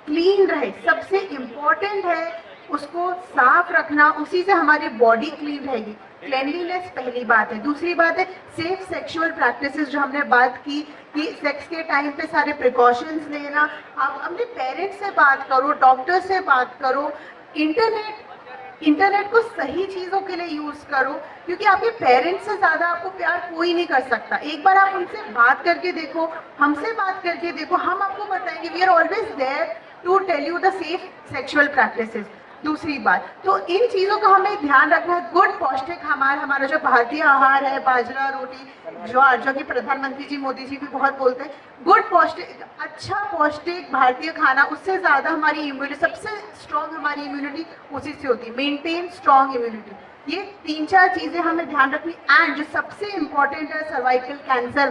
क्लीन रहे। सबसे इम्पोर्टेंट है उसको साफ रखना, उसी से हमारी बॉडी क्लीन रहेगी। क्लेनलीनेस पहली बात है। दूसरी बात है सेफ सेक्सुअल प्रैक्टिसेस, जो हमने बात की कि सेक्स के टाइम पे सारे प्रिकॉशंस लेना। आप अपने पेरेंट्स से बात करो, डॉक्टर से बात करो, इंटरनेट को सही चीज़ों के लिए यूज़ करो, क्योंकि आपके पेरेंट्स से ज़्यादा आपको प्यार कोई नहीं कर सकता। एक बार आप उनसे बात करके देखो, हमसे बात करके देखो, हम आपको बताएंगे। We are always there to tell you the safe sexual practices. दूसरी बात, तो इन चीज़ों का हमें ध्यान रखना है। गुड पौष्टिक हमारा जो भारतीय आहार है, बाजरा, रोटी, जो कि प्रधानमंत्री जी मोदी जी भी बहुत बोलते हैं, गुड पौष्टिक, अच्छा पौष्टिक भारतीय खाना, उससे ज़्यादा हमारी इम्यूनिटी, सबसे स्ट्रॉन्ग हमारी इम्यूनिटी उसी से होती है। मेंटेन स्ट्रॉन्ग इम्यूनिटी, ये 3-4 चीज़ें हमें ध्यान रखनी। एंड जो सबसे इम्पॉर्टेंट है, सर्वाइकल कैंसर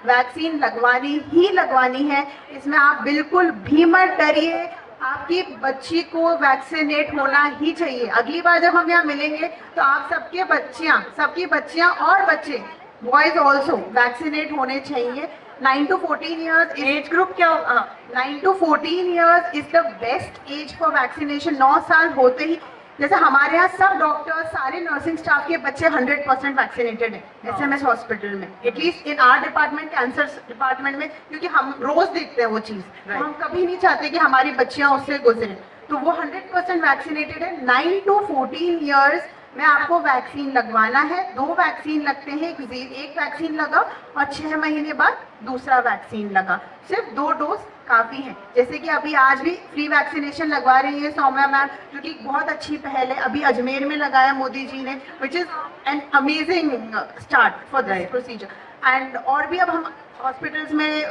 वैक्सीन लगवानी ही लगवानी है। इसमें आप बिल्कुल भी मत डरिए, आपकी बच्ची को वैक्सीनेट होना ही चाहिए। अगली बार जब हम यहाँ मिलेंगे तो आप सबकी बच्चियाँ और बच्चे बॉयज ऑल्सो वैक्सीनेट होने चाहिए। 9 to 14 years एज ग्रुप क्या होगा? 9 to 14 years is the best age for vaccination। 9 साल होते ही, जैसे हमारे यहाँ सब डॉक्टर्स, सारे नर्सिंग स्टाफ के बच्चे 100% वैक्सीनेटेड हैं एसएमएस हॉस्पिटल में, at least in our department, cancer department में, क्योंकि हम रोज देखते हैं वो चीज़। तो हम कभी नहीं चाहते कि हमारी बच्चियाँ उससे गुजरें, तो वो 100% वैक्सीनेटेड है। 9 to 14 years में आपको वैक्सीन लगवाना है। 2 वैक्सीन लगते हैं, एक वैक्सीन लगा और 6 महीने बाद दूसरा वैक्सीन लगा। सिर्फ 2 डोज काफ़ी हैं। जैसे कि अभी आज भी फ्री वैक्सीनेशन लगवा रही है सौम्या मैम, जो कि बहुत अच्छी पहल है। अभी अजमेर में लगाया मोदी जी ने, which is an amazing start for this procedure. And और भी अब हम हॉस्पिटल्स में,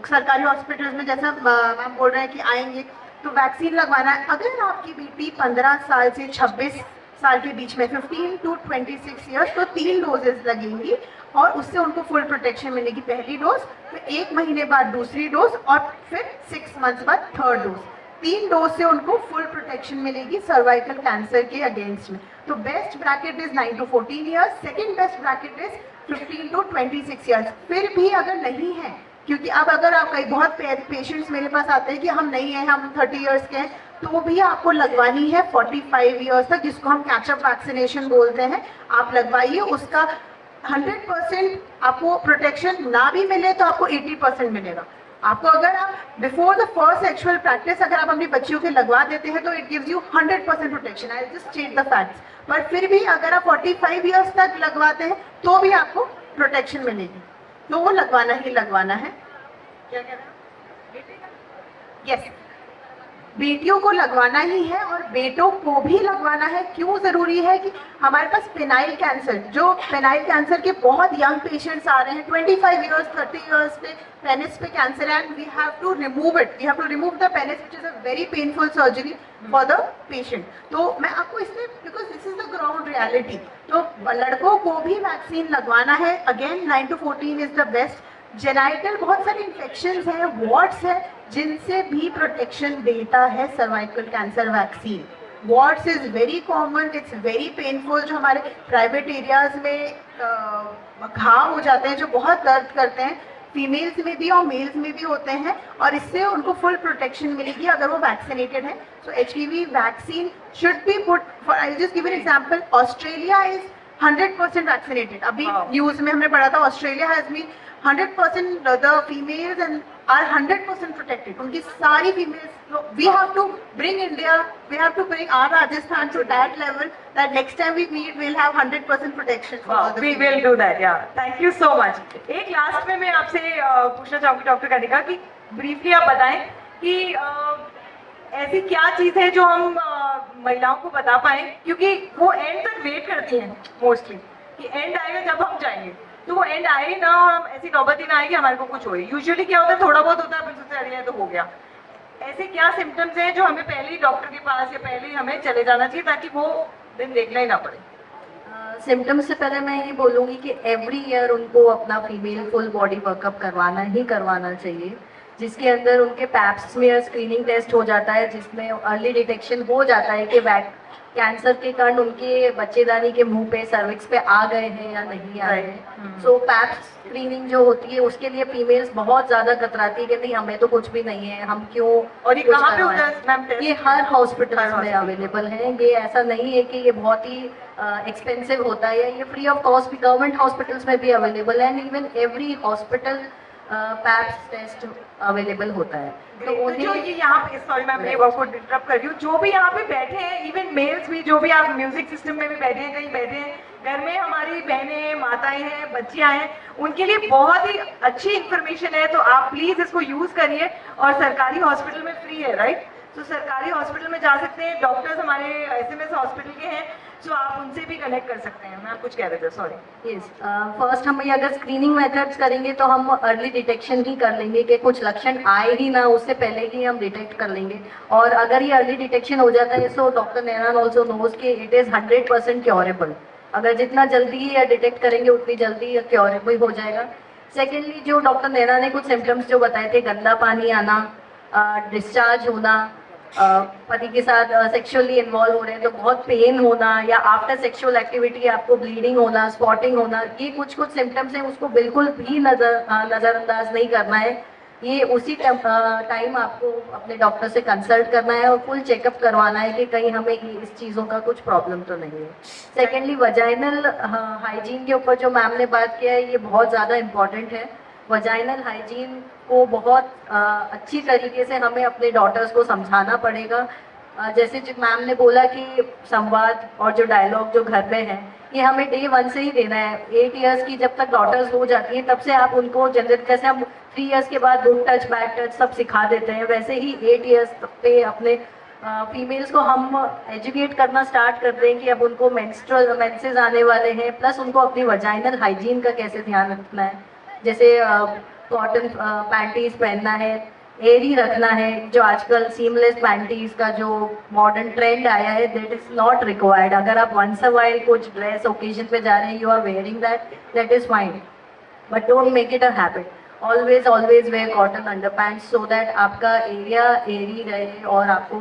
सरकारी हॉस्पिटल्स में, जैसा मैम बोल रहे हैं कि आएंगे तो वैक्सीन लगवाना है। अगर आपकी बेटी 15 साल से 26 साल के बीच में, 15 to 26 ईयर्स, तो 3 डोजेस लगेंगी और उससे उनको फुल प्रोटेक्शन मिलेगी। पहली डोज, फिर 1 महीने बाद दूसरी डोज और फिर 6 मंथ्स बाद थर्ड डोज। 3 डोज से उनको फुल प्रोटेक्शन मिलेगी सर्वाइकल कैंसर के अगेंस्ट में। तो best bracket is 9 to 14 years, second best bracket is 15 to 26 years. फिर भी अगर नहीं है, क्योंकि अब अगर आप कई बहुत पेशेंट्स मेरे पास आते हैं कि हम नहीं हैं, हम 30 ईयर्स के हैं, तो भी आपको लगवानी है 45 ईयर्स तक, जिसको हम कैचअप वैक्सीनेशन बोलते हैं। आप लगवाइए, उसका 100% आपको प्रोटेक्शन ना भी मिले तो आपको 80% मिलेगा। आपको अगर आप before the first sexual practice अगर आप अपनी बच्चियों के लगवा देते हैं तो it gives you 100% protection. I just state the facts. पर फिर भी अगर आप 45 ईयर्स तक लगवाते हैं तो भी आपको प्रोटेक्शन मिलेगी, तो वो लगवाना ही लगवाना है। क्या कह रहे हैं? यस, बेटियों को लगवाना ही है और बेटों को भी लगवाना है। क्यों ज़रूरी है कि हमारे पास पेनाइल कैंसर के बहुत यंग पेशेंट्स आ रहे हैं, 25 ईयर्स 30 ईयर्स पे पेनिस पे कैंसर है, and we have to remove it. We have to remove the penis, which is a very painful surgery for the patient. तो मैं आपको इसलिए, because this is the ground reality, तो लड़कों को भी वैक्सीन लगवाना है। Again 9 to 14 is the best. Genital बहुत सारे इन्फेक्शंस हैं, वॉर्ड्स है, जिनसे भी प्रोटेक्शन देता है cervical cancer vaccine. Wards is very common, it's very painful. जो हमारे प्राइवेट एरियाज में घाव हो जाते हैं जो बहुत दर्द करते हैं, फीमेल्स में भी और मेल्स में भी होते हैं, और इससे उनको फुल प्रोटेक्शन मिलेगी अगर वो वैक्सीनेटेड है। So HPV vaccine should be put. I just give an example, Australia is 100% vaccinated. अभी न्यूज़ में हमने पढ़ा था Australia has been 100%, the females and are 100% protected. उनकी सारी females, we have to bring India, we have to bring our Rajasthan to that level that next time we meet we'll have 100% protection for all the we females. will do that, yeah. Thank you so much. एक लास्ट में मैं आपसे पूछना चाहूँगी डॉक्टर कनिका कि ब्रीफली आप बताएं कि ऐसी क्या चीज़ है जो हम महिलाओं को बता पाएं, क्योंकि वो एंड तक वेट करती हैं मोस्टली कि एंड आएगा जब हम जाएंगे, तो वो एंड आए ना, हम ऐसी नौबत ही ना आए कि हमारे को कुछ हो। यूजुअली क्या होता है, थोड़ा बहुत होता है, फिर सोचते अरे तो हो गया। ऐसे क्या सिम्टम्स हैं जो हमें पहले ही डॉक्टर के पास या पहले ही हमें चले जाना चाहिए ताकि वो दिन देखना ही ना पड़े? सिम्टम्स से पहले मैं ये बोलूँगी कि एवरी ईयर उनको अपना फीमेल फुल बॉडी वर्कअप करवाना चाहिए, जिसके अंदर उनके पैप्स स्मीयर स्क्रीनिंग टेस्ट हो जाता है, जिसमें अर्ली डिटेक्शन हो जाता है कि कैंसर के कारण उनके बच्चेदानी के मुंह पे, सर्विक्स पे आ गए हैं या नहीं आए हैं। सो पैप्स स्क्रीनिंग जो होती है उसके लिए फीमेल्स बहुत ज़्यादा कतराती है कि नहीं हमें तो कुछ भी नहीं है, हम क्यों। और ये कहाँ पे होता है मैम? ये हर हॉस्पिटल में अवेलेबल है। ये ऐसा नहीं है कि ये बहुत ही एक्सपेंसिव होता है, ये फ्री ऑफ कॉस्ट भी गवर्नमेंट हॉस्पिटल्स में भी अवेलेबल है, and even every hospital paps test available होता है। तो जो ये यहाँ पे, सॉरी मैम मैं आपको इंटरप्ट कर रही हूँ, जो भी यहाँ पे बैठे हैं, इवन मेल्स भी, जो भी आप म्यूजिक सिस्टम में भी बैठे हैं, कहीं बैठे हैं, घर में हमारी बहनें, माताएं हैं, बच्चियां हैं, उनके लिए बहुत ही अच्छी इन्फॉर्मेशन है। तो आप प्लीज इसको यूज करिए, और सरकारी हॉस्पिटल में फ्री है, राइट? तो सरकारी हॉस्पिटल में जा सकते हैं, डॉक्टर्स हमारे SMS हॉस्पिटल के हैं, तो आप उनसे भी कनेक्ट कर सकते हैं। मैं कुछ कह रहे थे, सॉरी। यस, फर्स्ट हम ये अगर स्क्रीनिंग मेथड्स करेंगे तो हम अर्ली डिटेक्शन ही कर लेंगे कि कुछ लक्षण आए ही ना, उससे पहले ही हम डिटेक्ट कर लेंगे। और अगर ये अर्ली डिटेक्शन हो जाता है, सो डॉक्टर नैनान ऑल्सो नोज कि इट इज़ 100% क्योरेबल। अगर जितना जल्दी ये डिटेक्ट करेंगे उतनी जल्दी क्योरेबल हो जाएगा। सेकेंडली, जो डॉक्टर नैना ने कुछ सिम्टम्स जो बताए थे, गंदा पानी आना, डिस्चार्ज होना, पति के साथ सेक्सुअली इन्वॉल्व हो रहे हैं तो बहुत पेन होना, या आफ्टर सेक्सुअल एक्टिविटी आपको ब्लीडिंग होना, स्पॉटिंग होना, ये कुछ कुछ सिम्टम्स हैं, उसको बिल्कुल भी नज़रअंदाज नहीं करना है। ये उसी टाइम आपको अपने डॉक्टर से कंसल्ट करना है और फुल चेकअप करवाना है कि कहीं हमें इस चीज़ों का कुछ प्रॉब्लम तो नहीं है। सेकेंडली, वजाइनल हाइजीन के ऊपर जो मैम ने बात किया है, ये बहुत ज़्यादा इम्पॉर्टेंट है। वजाइनल हाइजीन को बहुत अच्छी तरीके से हमें अपने डॉटर्स को समझाना पड़ेगा। जैसे जो मैम ने बोला कि संवाद और जो डायलॉग जो घर में है, ये हमें डे 1 से ही देना है। 8 इयर्स की जब तक डॉटर्स हो जाती हैं तब से आप उनको जनरल, जैसे हम 3 इयर्स के बाद गुड टच बैड टच सब सिखा देते हैं, वैसे ही 8 इयर्स पे अपने फीमेल्स को हम एजुकेट करना स्टार्ट कर दें कि अब उनको मेंसेस आने वाले हैं, प्लस उनको अपनी वजाइनल हाइजीन का कैसे ध्यान रखना है। जैसे कॉटन पैंटीज पहनना है, एयरी रखना है, जो आजकल सीमलेस पैंटीज का जो मॉडर्न ट्रेंड आया है, दैट इज नॉट रिक्वायर्ड। अगर आप वंस अ वाइल कुछ ड्रेस ओकेजन पे जा रहे हैं, you are wearing that is fine, but don't make it a habit. Always wear cotton underpants so that आपका एरिया एयरी रहे और आपको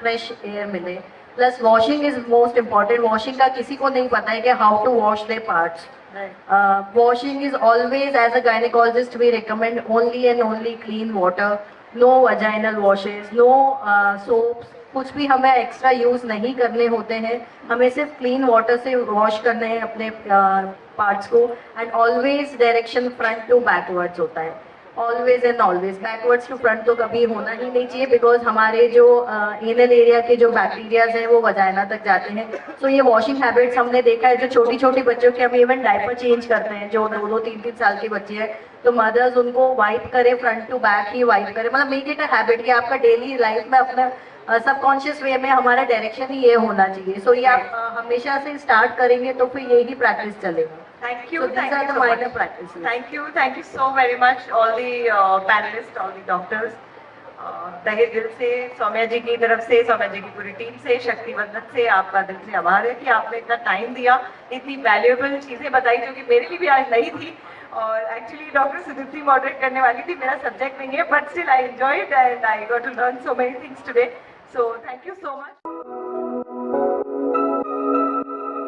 फ्रेश एयर मिले। Plus washing is most important. Washing का किसी को नहीं पता है कि how to wash their parts. Washing is always, as a gynecologist, we recommend only and only clean water. No vaginal washes, no soaps, कुछ भी हमें एक्स्ट्रा यूज़ नहीं करने होते हैं। हमें सिर्फ क्लीन वाटर से वॉश करने हैं अपने पार्ट्स को। And always direction front to backwards होता है, always and always. Backwards to front तो कभी होना ही नहीं चाहिए, बिकॉज हमारे जो एनल एरिया के जो बैक्टीरियाज हैं वो वजाइना तक जाते हैं। सो ये वॉशिंग हैबिट्स हमने देखा है, जो छोटी छोटी बच्चों के हम इवन डायपर चेंज करते हैं, जो 2-2, 3-3 साल के बच्चे हैं, तो मदर्स उनको वाइप करें, फ्रंट टू बैक ही वाइप करें। मतलब मेक इट अ हैबिट कि आपका डेली लाइफ में अपना सबकॉन्शियस वे में हमारा डायरेक्शन ही ये होना चाहिए। सो ये आप हमेशा से स्टार्ट करेंगे तो फिर यही प्रैक्टिस चलेगा। Thank you. So these are the minor practices. Thank you so very much, all the panelists, all the doctors. तहे दिल से सौम्या जी की तरफ से, सौम्या जी की पूरी टीम से, शक्ति वंदन से आपका दिल से आभार है कि आपने इतना टाइम दिया, इतनी वैल्यूएबल चीज़ें बताई जो कि मेरे लिए भी आज नई थी। और एक्चुअली डॉक्टर सुदीप्ति मॉडरेट करने वाली थी, मेरा सब्जेक्ट नहीं है, but still I enjoyed and I got to learn so many things today. So thank you so much.